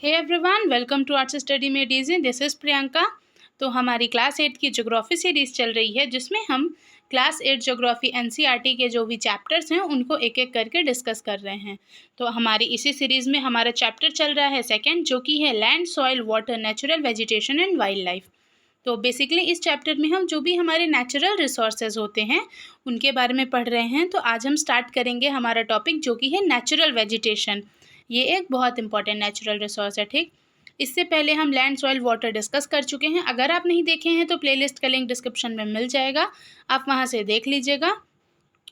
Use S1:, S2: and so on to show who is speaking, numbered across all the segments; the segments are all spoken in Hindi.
S1: Hey everyone, welcome to arts study में डीजी। This is Priyanka. तो हमारी क्लास 8 की ज्योग्राफी सीरीज़ चल रही है, जिसमें हम क्लास 8 ज्योग्राफी एनसीईआरटी के जो भी चैप्टर्स हैं उनको एक एक करके डिस्कस कर रहे हैं। तो हमारी इसी सीरीज़ में हमारा चैप्टर चल रहा है सेकंड, जो कि है land, soil, water, natural vegetation and wild life. तो बेसिकली इस चैप्टर में हम जो भी हमारे नेचुरल रिसोर्सेज होते हैं उनके बारे में पढ़ रहे हैं। तो आज हम स्टार्ट करेंगे हमारा टॉपिक, जो कि है नेचुरल वेजिटेशन। ये एक बहुत इंपॉर्टेंट नेचुरल रिसोर्स है, ठीक। इससे पहले हम लैंड, सॉइल, वाटर डिस्कस कर चुके हैं। अगर आप नहीं देखे हैं तो प्लेलिस्ट का लिंक डिस्क्रिप्शन में मिल जाएगा, आप वहाँ से देख लीजिएगा।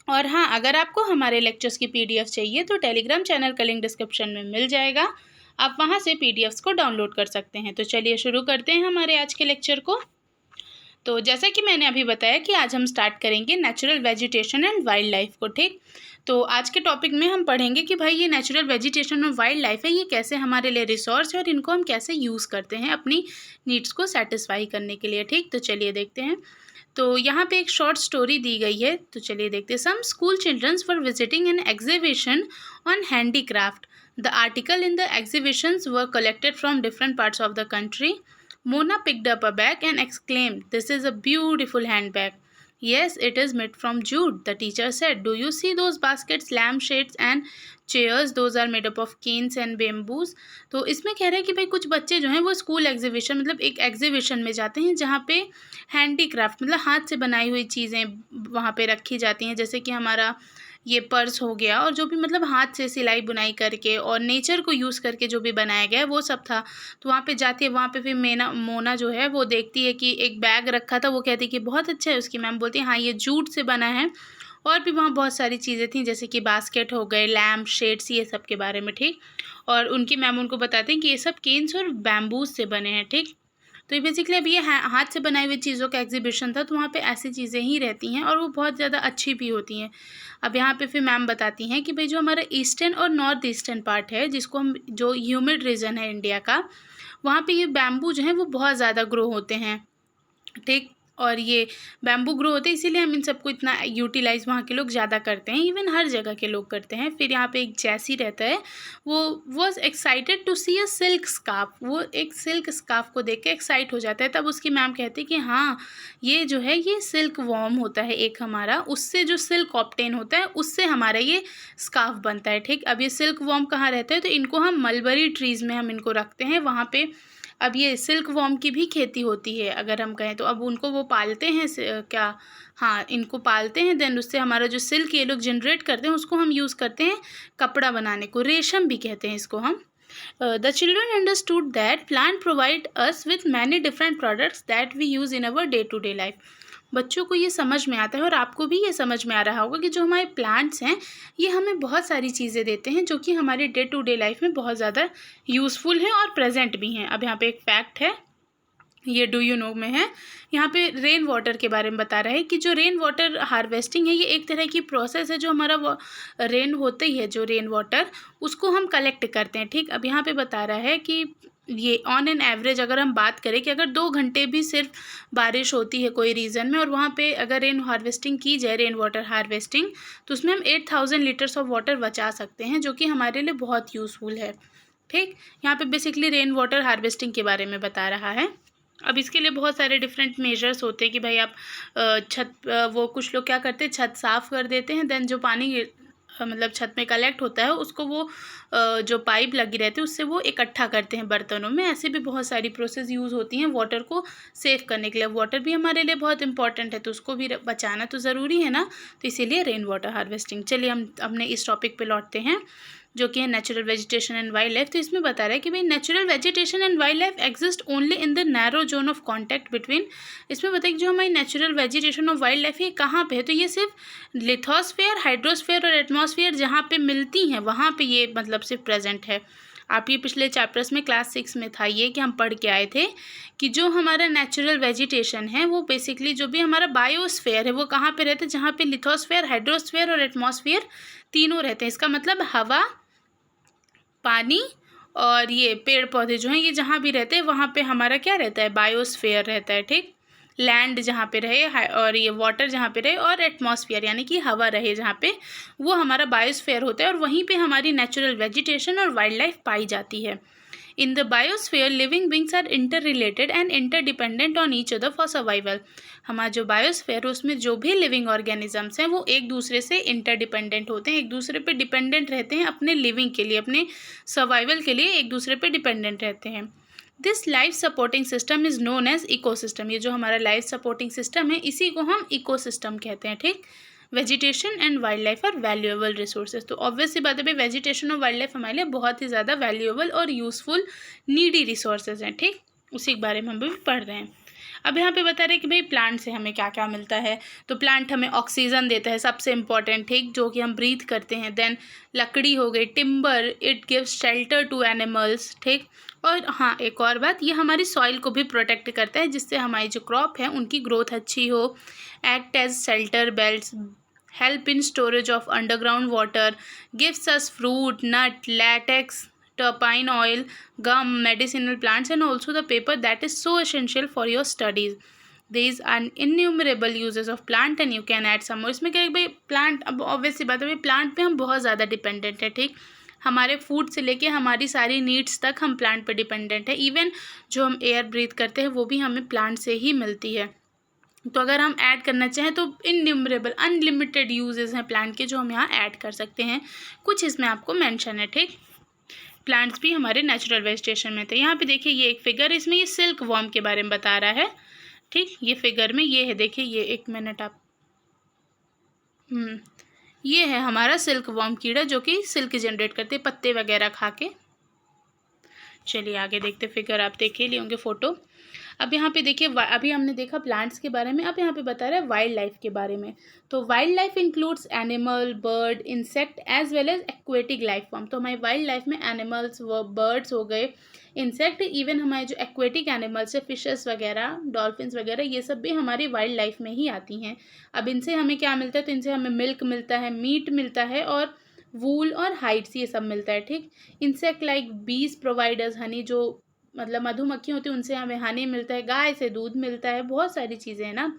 S1: और हाँ, अगर आपको हमारे लेक्चर्स की पीडीएफ चाहिए तो टेलीग्राम चैनल का लिंक डिस्क्रिप्शन में मिल जाएगा, आप वहाँ से पीडीएफ्स को डाउनलोड कर सकते हैं। तो चलिए शुरू करते हैं हमारे आज के लेक्चर को। तो जैसा कि मैंने अभी बताया कि आज हम स्टार्ट करेंगे natural vegetation and wild life को, ठीक। तो आज के टॉपिक में हम पढ़ेंगे कि भाई ये नेचुरल वेजिटेशन और वाइल्ड लाइफ है, ये कैसे हमारे लिए रिसोर्स है और इनको हम कैसे यूज़ करते हैं अपनी नीड्स को सेटिस्फाई करने के लिए, ठीक। तो चलिए देखते हैं। तो यहाँ पे एक शॉर्ट स्टोरी दी गई है, तो चलिए देखते हैं। Some school childrens were visiting an exhibition on handicraft. The article in the exhibitions were collected from different parts of the country. Mona picked up a bag and exclaimed, "This is a beautiful handbag." "Yes, it is made from jute," the teacher said. "Do you see those baskets, lampshades and chairs? Those are made up of canes and bamboos." तो इसमें कह रहा है कि भाई कुछ बच्चे जो हैं वो स्कूल एग्जीबिशन मतलब एक एग्जीबिशन में जाते हैं, जहाँ पे हैंडीक्राफ्ट मतलब हाथ से बनाई हुई चीज़ें वहाँ पे रखी जाती हैं, जैसे कि हमारा ये पर्स हो गया, और जो भी मतलब हाथ से सिलाई बुनाई करके और नेचर को यूज़ करके जो भी बनाया गया है वो सब था। तो वहाँ पे जाती है, वहाँ पे फिर मोना जो है वो देखती है कि एक बैग रखा था, वो कहती है कि बहुत अच्छा है। उसकी मैम बोलती है हाँ ये जूट से बना है। और भी वहाँ बहुत सारी चीज़ें थी, जैसे कि बास्केट हो गए, लैम्प शेड्स, ये सब के बारे में, ठीक। और उनकी मैम उनको बताते हैं कि ये सब केन्स और बैम्बूज से बने हैं, ठीक। तो ये बेसिकली अब ये हाथ से बनाई हुई चीज़ों का एग्जीबिशन था, तो वहाँ पे ऐसी चीज़ें ही रहती हैं और वो बहुत ज़्यादा अच्छी भी होती हैं। अब यहाँ पे फिर मैम बताती हैं कि भाई जो हमारा ईस्टर्न और नॉर्थ ईस्टर्न पार्ट है, जिसको हम जो ह्यूमिड रीजन है इंडिया का, वहाँ पे ये बैम्बू जो है वो बहुत ज़्यादा ग्रो होते हैं, ठीक। और ये बैम्बू ग्रो होते हैं, इसीलिए हम इन सबको इतना यूटिलाइज़ वहाँ के लोग ज़्यादा करते हैं, इवन हर जगह के लोग करते हैं। फिर यहाँ पे एक जैसी रहता है, वो was excited to see a silk scarf. वो एक सिल्क स्कार्फ को देख के एक्साइट हो जाता है। तब उसकी मैम कहती है कि हाँ ये जो है ये सिल्क वॉर्म होता है एक हमारा, उससे जो सिल्क ऑब्टेन होता है उससे हमारा ये स्कार्फ बनता है, ठीक। अब ये सिल्क वॉर्म कहाँ रहता है, तो इनको हम मलबरी ट्रीज़ में हम इनको रखते हैं वहाँ पे। अब ये सिल्क वॉर्म की भी खेती होती है अगर हम कहें तो। अब उनको वो पालते हैं क्या, हाँ इनको पालते हैं, देन उससे हमारा जो सिल्क ये लोग जनरेट करते हैं उसको हम यूज़ करते हैं कपड़ा बनाने को, रेशम भी कहते हैं इसको हम। The children understood that plant provide us with many different products that we use in our day to day life. बच्चों को ये समझ में आता है और आपको भी ये समझ में आ रहा होगा कि जो हमारे प्लांट्स हैं ये हमें बहुत सारी चीज़ें देते हैं, जो कि हमारे डे टू डे लाइफ में बहुत ज़्यादा यूज़फुल हैं और प्रेजेंट भी हैं। अब यहाँ पे एक फैक्ट है, ये डू यू नो में है। यहाँ पे रेन वाटर के बारे में बता रहा है कि जो रेन वाटर हार्वेस्टिंग है ये एक तरह की प्रोसेस है, जो हमारा रेन होते ही है जो रेन वाटर उसको हम कलेक्ट करते हैं, ठीक। अब यहाँ पे बता रहा है कि ये ऑन एन एवरेज अगर हम बात करें कि अगर 2 घंटे भी सिर्फ बारिश होती है कोई रीज़न में, और वहाँ पे अगर रेन हार्वेस्टिंग की जाए, रेन वाटर हार्वेस्टिंग, तो उसमें हम 8000 लीटर्स ऑफ वाटर बचा सकते हैं, जो कि हमारे लिए बहुत यूज़फुल है, ठीक। यहाँ पे बेसिकली रेन वाटर हार्वेस्टिंग के बारे में बता रहा है। अब इसके लिए बहुत सारे डिफरेंट मेजर्स होते हैं कि भाई आप वो कुछ लोग क्या करते हैं, छत साफ़ कर देते हैं, देन जो पानी मतलब छत में कलेक्ट होता है उसको वो जो पाइप लगी रहती है उससे वो इकट्ठा करते हैं बर्तनों में। ऐसे भी बहुत सारी प्रोसेस यूज़ होती हैं वाटर को सेव करने के लिए। वाटर भी हमारे लिए बहुत इंपॉर्टेंट है, तो उसको भी बचाना तो ज़रूरी है ना, तो इसीलिए रेन वाटर हार्वेस्टिंग। चलिए हम अपने इस टॉपिक पे लौटते हैं, जो कि है natural vegetation and wild life. तो इसमें बता रहा है कि भाई natural vegetation and wild life exist only in the narrow zone of contact between. इसमें बताया कि जो हमारी नेचुरल वेजिटेशन और वाइल्ड लाइफ ये कहाँ पे है, तो ये सिर्फ लिथोस्फेयर, हाइड्रोस्फेयर और एटमॉस्फेयर जहाँ पे मिलती हैं वहाँ पे ये मतलब सिर्फ प्रेजेंट है। आप ये पिछले चैप्टर्स में क्लास 6 में था ये कि हम पढ़ के आए थे कि जो हमारा नेचुरल वेजिटेशन है वो बेसिकली जो भी हमारा बायोस्फेयर है वो कहाँ पे रहता है, जहाँ पे लिथोस्फेयर, हाइड्रोस्फेयर और एटमॉस्फेयर तीनों रहते हैं। इसका मतलब हवा, पानी और ये पेड़ पौधे जो हैं ये जहाँ भी रहते हैं वहाँ पे हमारा क्या रहता है, बायोस्फेयर रहता है, ठीक। लैंड जहाँ पे रहे और ये वाटर जहाँ पे रहे और एटमॉस्फेयर यानी कि हवा रहे जहाँ पे, वो हमारा बायोस्फेयर होता है, और वहीं पे हमारी नेचुरल वेजिटेशन और वाइल्ड लाइफ पाई जाती है। In the biosphere, living beings are interrelated and interdependent on each other for survival. हमारा जो बायोस्फीयर है उसमें जो भी लिविंग ऑर्गेनिजम्स हैं वो एक दूसरे से इंटरडिपेंडेंट होते हैं, एक दूसरे पे डिपेंडेंट रहते हैं अपने लिविंग के लिए, अपने सर्वाइवल के लिए एक दूसरे पे डिपेंडेंट रहते हैं. This life supporting system is known as ecosystem. ये जो हमारा लाइफ सपोर्टिंग सिस्टम है इसी को हम इकोसिस्टम कहते हैं. ठीक. Vegetation and wildlife are valuable resources. तो ऑब्वियस सी बात है भाई, वेजिटेशन और वाइल्ड लाइफ हमारे लिए बहुत ही ज़्यादा वैल्यूएबल और यूज़फुल नीडी रिसोर्सेज हैं. ठीक. उसी के बारे में हम भी पढ़ रहे हैं. अब यहाँ पे बता रहे हैं कि भाई प्लांट से हमें क्या क्या मिलता है. तो प्लांट हमें ऑक्सीजन देता है, सबसे इम्पॉर्टेंट. ठीक. जो कि हम ब्रीथ करते हैं. देन लकड़ी हो गई, timber, it gives shelter to animals. ठीक. और हाँ, एक और बात, ये हमारी सॉइल को भी प्रोटेक्ट करता है जिससे हमारी जो क्रॉप है उनकी ग्रोथ अच्छी हो. Act as shelter belts, help in storage of underground water, gives us fruit, nut, latex, terpene oil, gum, medicinal plants and also the paper that is so essential for your studies. These are innumerable uses of plant and you can add some more. इसमें क्या है भाई, प्लांट, अब ऑब्वियस सी बात है भाई, प्लांट पे हम बहुत ज़्यादा डिपेंडेंट है. ठीक. हमारे फूड से लेके हमारी सारी नीड्स तक हम प्लांट पे डिपेंडेंट है. इवन जो हम एयर ब्रीथ करते हैं वो भी हमें प्लांट से ही मिलती है. तो अगर हम ऐड करना चाहें तो इनन्यूमरेबल अनलिमिटेड यूजेस हैं प्लांट के जो हम यहाँ ऐड कर सकते हैं. कुछ इसमें आपको मेंशन है. ठीक. प्लांट्स भी हमारे नेचुरल वेजिटेशन में थे. यहाँ पे देखिए ये एक फिगर, इसमें ये सिल्क वॉर्म के बारे में बता रहा है. ठीक. ये फिगर में ये है, देखिए ये, एक मिनट आप, ये है हमारा सिल्क वॉर्म कीड़ा जो कि सिल्क जनरेट करते हैं पत्ते वगैरह खा के. चलिए आगे देखते. फिगर आप देख ही लिए होंगे फोटो. अब यहाँ पे देखिए, अभी हमने देखा प्लांट्स के बारे में, अब यहाँ पे बता रहा है वाइल्ड लाइफ के बारे में. तो wildlife includes animal, bird, insect as well as aquatic life form. तो हमारी वाइल्ड लाइफ में एनिमल्स, बर्ड्स हो गए, इंसेक्ट, इवन हमारे जो एक्वेटिक एनिमल्स है, फिशेस वगैरह, डॉल्फिन्स वगैरह, ये सब भी हमारी वाइल्ड लाइफ में ही आती हैं. अब इनसे हमें क्या मिलता है, तो इनसे हमें मिल्क मिलता है, मीट मिलता है और वूल और हाइड्स, ये सब मिलता है. ठीक. इंसेक्ट लाइक बीज प्रोवाइडर्स हनी, जो मतलब मधुमक्खी होती है उनसे हमें हनी मिलता है, गाय से दूध मिलता है, बहुत सारी चीज़ें हैं ना.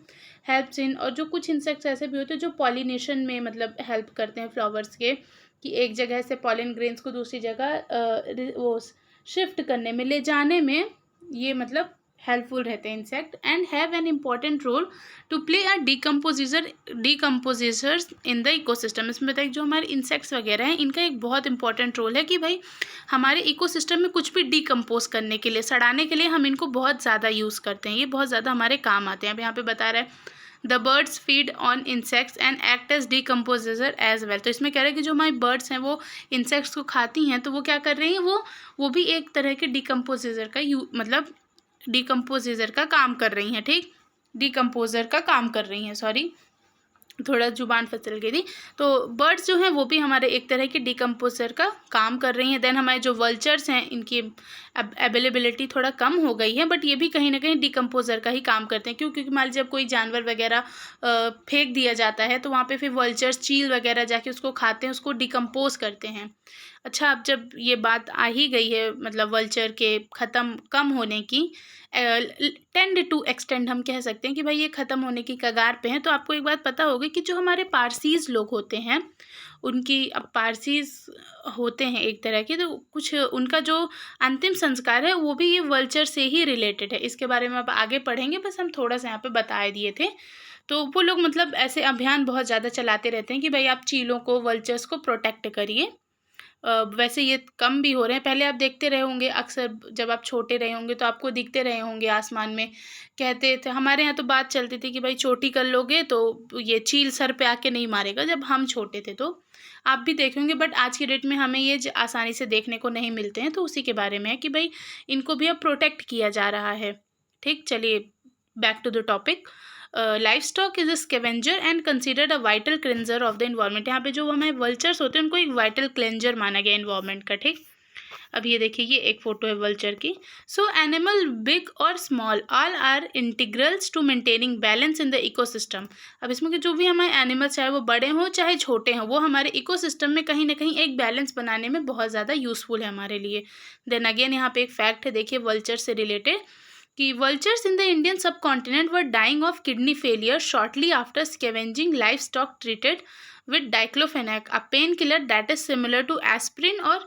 S1: हेल्प्स इन, और जो कुछ इंसेक्ट्स ऐसे भी होते हैं जो पॉलिनेशन में मतलब हेल्प करते हैं फ्लावर्स के, कि एक जगह से पॉलिन ग्रेन्स को दूसरी जगह वो शिफ्ट करने में, ले जाने में ये मतलब हेल्पफुल रहते हैं insect. And have an important role to play a decomposers in the ecosystem. इसमें बताइए जो हमारे इंसेक्ट्स वगैरह हैं इनका एक बहुत इंपॉर्टेंट रोल है कि भाई हमारे इकोसिस्टम में कुछ भी डिकम्पोज करने के लिए, सड़ाने के लिए हम इनको बहुत ज़्यादा यूज़ करते हैं. ये बहुत ज़्यादा हमारे काम आते हैं. अब यहाँ पे बता रहा है the birds feed on insects and act as decomposer as well. तो इसमें कह रहा है कि जो हमारी बर्ड्स हैं वो इंसेक्ट्स को खाती हैं, तो वो क्या कर रही हैं, वो भी एक तरह के डिकम्पोजिजर का मतलब डिकम्पोजिजर का काम कर रही हैं. ठीक. डिकम्पोजर का काम कर रही हैं, सॉरी थोड़ा जुबान फिसल गई थी. तो बर्ड्स जो हैं वो भी हमारे एक तरह के डिकम्पोजर का काम कर रही हैं. देन हमारे जो वल्चर्स हैं इनकी अवेलेबिलिटी थोड़ा कम हो गई है, बट ये भी कहीं ना कहीं डिकम्पोजर का ही काम करते हैं. क्योंकि मान लीजिए जब कोई जानवर वगैरह फेंक दिया जाता है तो वहाँ पे फिर वल्चर्स, चील वगैरह जाके उसको खाते हैं, उसको डिकम्पोज करते हैं. अच्छा, अब जब ये बात आ ही गई है मतलब वल्चर के कम होने की, टेंड टू एक्सटेंड हम कह सकते हैं कि भाई ये ख़त्म होने की कगार पे हैं. तो आपको एक बात पता होगी कि जो हमारे पारसीज लोग होते हैं उनकी, अब पारसीज होते हैं एक तरह के, तो कुछ उनका जो अंतिम संस्कार है वो भी ये वल्चर से ही रिलेटेड है. इसके बारे में अब आगे पढ़ेंगे, बस हम थोड़ा सा यहाँ पे बता दिए थे. तो वो लोग मतलब ऐसे अभियान बहुत ज़्यादा चलाते रहते हैं कि भाई आप चीलों को, वल्चर्स को प्रोटेक्ट करिए. वैसे ये कम भी हो रहे हैं. पहले आप देखते रहे होंगे, अक्सर जब आप छोटे रहे होंगे तो आपको दिखते रहे होंगे आसमान में. कहते थे हमारे यहाँ तो बात चलती थी कि भाई चोटी कर लोगे तो ये चील सर पे आके नहीं मारेगा. जब हम छोटे थे तो आप भी देखेंगे, बट आज की डेट में हमें ये आसानी से देखने को नहीं मिलते हैं. तो उसी के बारे में है कि भाई इनको भी अब प्रोटेक्ट किया जा रहा है. ठीक. चलिए back to the topic. Livestock is a scavenger and considered a vital cleanser of the environment. यहाँ पे जो हमारे वल्चर्स होते हैं उनको एक वाइटल क्लेंजर माना गया इन्वायरमेंट का. ठीक. अब ये देखिए ये एक फ़ोटो है वल्चर की. सो एनिमल बिग और small all are integrals to maintaining balance in the ecosystem. अब इसमें कि जो भी हमारे एनिमल्स, चाहे वो बड़े हों चाहे छोटे हों, वो हमारे इकोसिस्टम में कहीं ना कहीं एक बैलेंस बनाने में बहुत ज़्यादा यूज़फुल है हमारे लिए. देन अगेन यहाँ पे एक फैक्ट है, देखिए वल्चर से रिलेटेड, कि vultures in the Indian subcontinent were dying of kidney failure shortly after scavenging livestock treated with diclofenac, a painkiller that is similar to aspirin or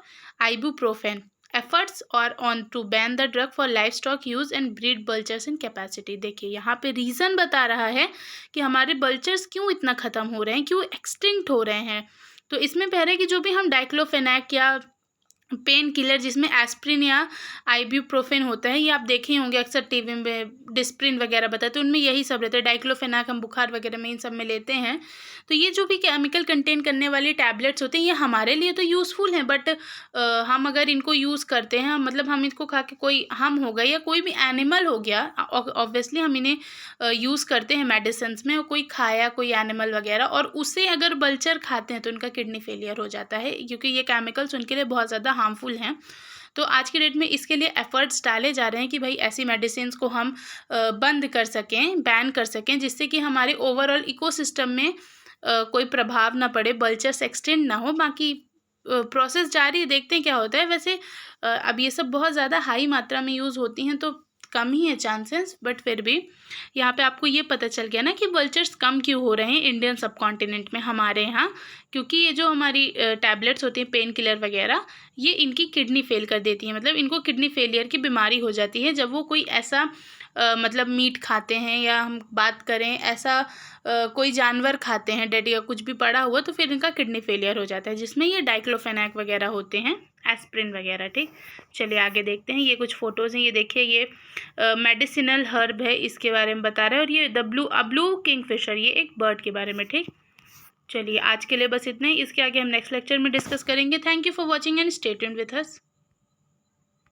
S1: ibuprofen. efforts are on to ban the drug for livestock use and breed vultures in capacity। देखिए यहाँ पे रीज़न बता रहा है कि हमारे vultures क्यों इतना ख़त्म हो रहे हैं, क्यों एक्सटिंक्ट हो रहे हैं। तो इसमें पहले कि जो भी हम डाइक्लोफेनाक या पेन किलर जिसमें एस्प्रिन या आइब्यूप्रोफेन होता है, ये आप देखे ही होंगे अक्सर टीवी में डिस्प्रिन वगैरह बताते हैं, उनमें यही सब रहता है। डाइक्लोफेनाक हम बुखार वगैरह में इन सब में लेते हैं। तो ये जो भी केमिकल कंटेन करने वाली टैबलेट्स होते हैं ये हमारे लिए तो यूज़फुल हैं, बट हम अगर इनको यूज़ करते हैं, मतलब हम इसको खा के कोई हम हो गया या कोई भी एनिमल हो गया, ऑब्वियसली हम इन्हें यूज़ करते हैं मेडिसिन में, और कोई खाया कोई एनिमल वगैरह और उसे अगर बल्चर खाते हैं तो उनका किडनी फेलियर हो जाता है, क्योंकि ये केमिकल्स उनके लिए बहुत ज़्यादा हार्मफुल हैं। तो आज की डेट में इसके लिए एफर्ट्स डाले जा रहे हैं कि भाई ऐसी मेडिसिन्स को हम बंद कर सकें, बैन कर सकें, जिससे कि हमारे ओवरऑल इकोसिस्टम में कोई प्रभाव ना पड़े, बल्चर्स एक्सटेंड ना हो। बाकी प्रोसेस जारी है, देखते हैं क्या होता है। वैसे अब ये सब बहुत ज़्यादा हाई मात्रा में यूज़ होती हैं तो कम ही है चांसेस, बट फिर भी यहाँ पे आपको ये पता चल गया ना कि बल्चर्स कम क्यों हो रहे हैं इंडियन सब कॉन्टिनेंट में हमारे यहाँ, क्योंकि ये जो हमारी टैबलेट्स होती हैं पेन किलर वगैरह, ये इनकी किडनी फेल कर देती हैं, मतलब इनको किडनी फेलियर की बीमारी हो जाती है जब वो कोई ऐसा मतलब मीट खाते हैं, या हम बात करें ऐसा कोई जानवर खाते हैं डेड या कुछ भी पड़ा हुआ, तो फिर इनका किडनी फेलियर हो जाता है, जिसमें ये डाइक्लोफेनाक वगैरह होते हैं, एस्प्रिन वगैरह। ठीक, चलिए आगे देखते हैं। ये कुछ फ़ोटोज़ हैं, ये देखिए, ये मेडिसिनल हर्ब है, इसके बारे में बता रहा है, और ये ब्लू किंगफिशर, ये एक बर्ड के बारे में। ठीक, चलिए आज के लिए बस इतना ही, इसके आगे हम नेक्स्ट लेक्चर में डिस्कस करेंगे। Thank you for watching and stay tuned with us.